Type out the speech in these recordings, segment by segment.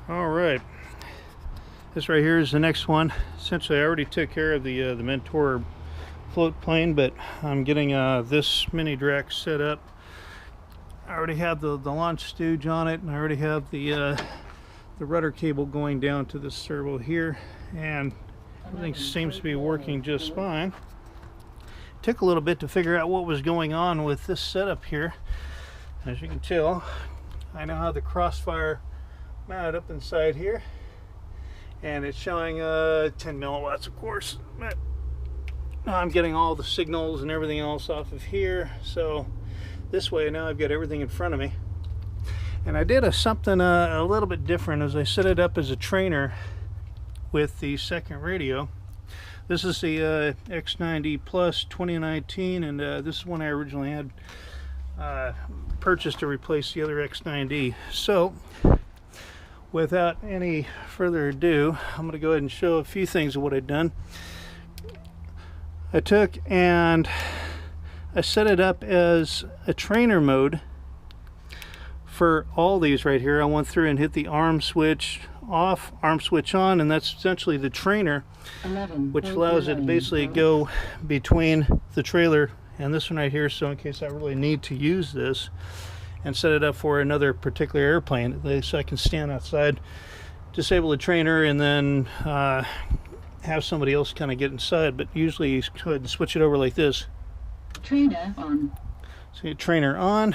All right, this right here is the next one. Essentially, I already took care of the Mentor float plane, but I'm getting this mini Drak set up. I already have the launch stooge on it, and I already have the rudder cable going down to the servo here, and everything seems to be working just fine. Took a little bit to figure out what was going on with this setup here. As you can tell, I now have the Crossfire mounted up inside here, and it's showing 10 milliwatts, of course, but I'm getting all the signals and everything else off of here. So this way now I've got everything in front of me. And I did something a little bit different as I set it up as a trainer with the second radio. This is the X90 Plus 2019, and this is one I originally had purchased to replace the other X90. So without any further ado, I'm going to go ahead and show a few things of what I've done. I took and I set it up as a trainer mode for all these right here. I went through and hit the arm switch off, arm switch on, and that's essentially the trainer, which allows it to basically go between the trailer and this one right here, so in case I really need to use this and set it up for another particular airplane, at least I can stand outside, disable the trainer, and then have somebody else kind of get inside. But usually you go ahead and switch it over like this. Trainer on. So you trainer on,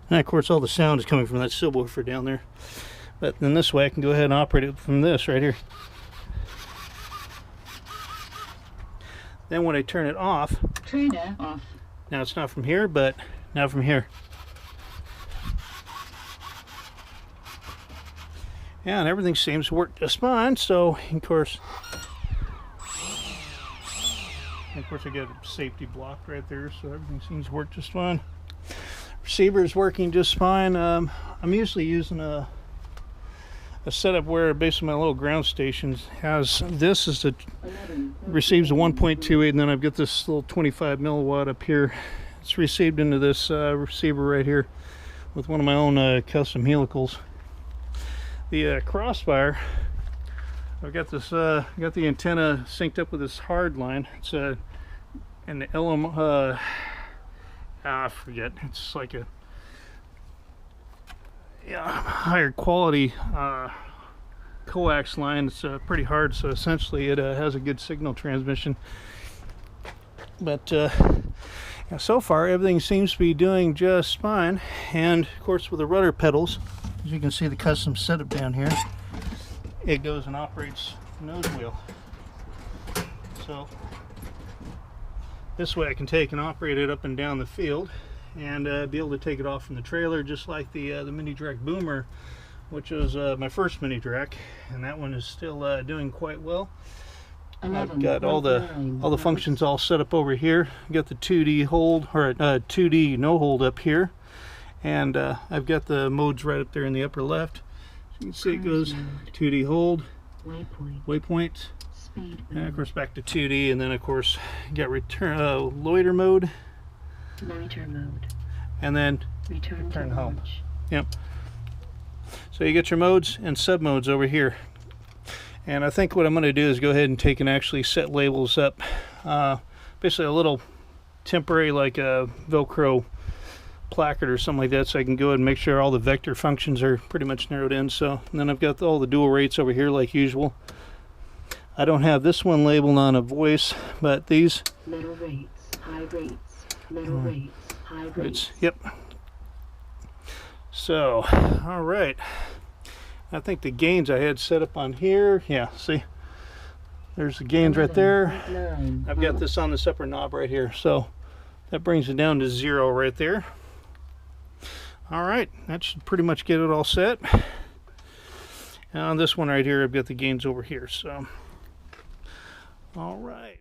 and of course all the sound is coming from that subwoofer down there. But then this way I can go ahead and operate it from this right here. Then when I turn it off, trainer off. Now it's not from here, but now from here. Yeah, and everything seems to work just fine. So of course I got a safety block right there, so everything seems to work just fine. Receiver is working just fine. I'm usually using a setup where basically my little ground station has this is the receives a 1.28, and then I've got this little 25 milliwatt up here. It's received into this receiver right here with one of my own custom helicals. The Crossfire, I've got this got the antenna synced up with this hard line. It's an LM I forget, it's like a higher quality coax line. It's pretty hard, so essentially it has a good signal transmission. But so far everything seems to be doing just fine. And of course with the rudder pedals, as you can see the custom setup down here, it goes and operates the nose wheel. So this way I can take and operate it up and down the field, and be able to take it off from the trailer, just like the mini Drak Boomer, which was my first mini Drak, and that one is still doing quite well. I've got all the functions all set up over here. I've got the 2D hold, or 2D no hold up here, and I've got the modes right up there in the upper left. So you can see it goes 2D hold, waypoint, and of course back to 2D, and then of course you got loiter mode, and then return home. Yep. So you get your modes and sub modes over here. And I think what I'm going to do is go ahead and take and actually set labels up, basically a little temporary like a Velcro placard or something like that, so I can go ahead and make sure all the vector functions are pretty much narrowed in. So, and then I've got all the dual rates over here like usual. I don't have this one labeled on a voice, but these middle rates, high rates, middle rates, high rates. Yep. So, all right. I think the gains I had set up on here, yeah, see, there's the gains right there. I've got this on this upper knob right here, so that brings it down to 0 right there. All right, that should pretty much get it all set. And on this one right here, I've got the gains over here, so all right.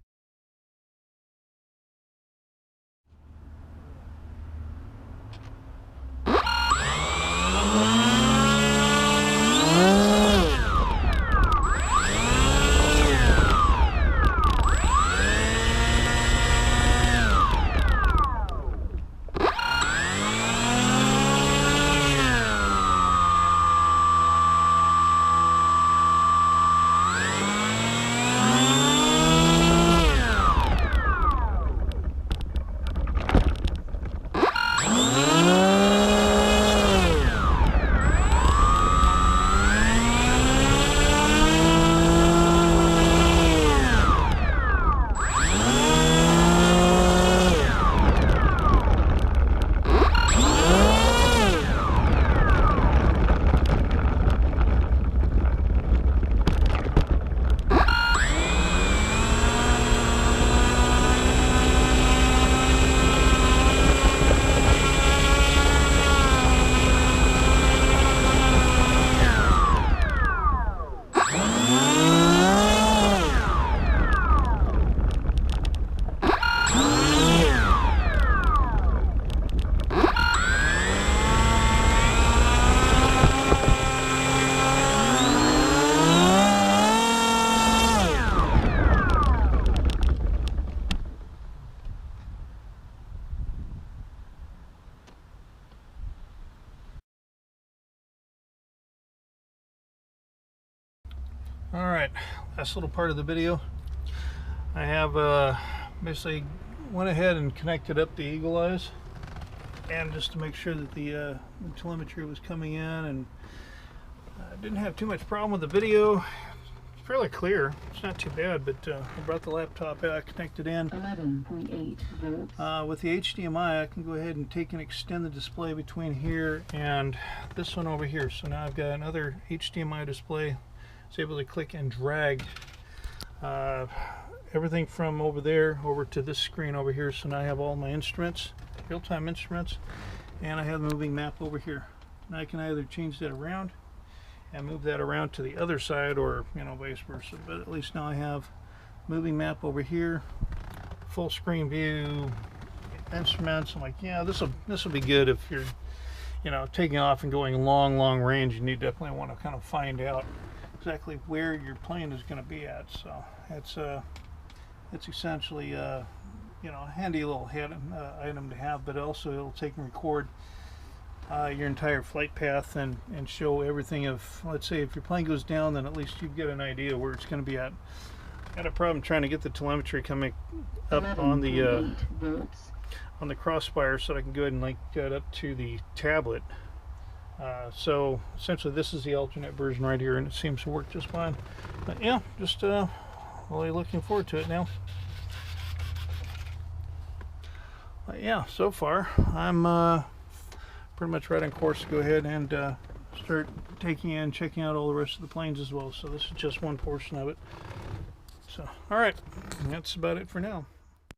Alright, last little part of the video. I have basically went ahead and connected up the eagle eyes, and just to make sure that the telemetry was coming in, and I didn't have too much problem with the video. It's fairly clear. It's not too bad, but I brought the laptop out, connected in. 11.8 volts. With the HDMI, I can go ahead and take and extend the display between here and this one over here. So now I've got another HDMI display. It's able to click and drag everything from over there over to this screen over here. So now I have all my instruments, real-time instruments, and I have the moving map over here. Now I can either change that around and move that around to the other side, or vice versa. But at least now I have moving map over here, full screen view, instruments. I'm like, yeah, this will be good if you're taking off and going long range, and you definitely want to kind of find out exactly where your plane is going to be at. So it's essentially a handy little item to have, but also it'll take and record your entire flight path and show everything. Of, let's say, if your plane goes down, then at least you get an idea where it's going to be at. Got a problem trying to get the telemetry coming up on the Crossfire, so that I can go ahead and link that up to the tablet. So essentially this is the alternate version right here, and it seems to work just fine. But yeah, just really looking forward to it now. But yeah, so far I'm pretty much right on course to go ahead and start taking in, checking out all the rest of the planes as well. So this is just one portion of it. So alright, that's about it for now.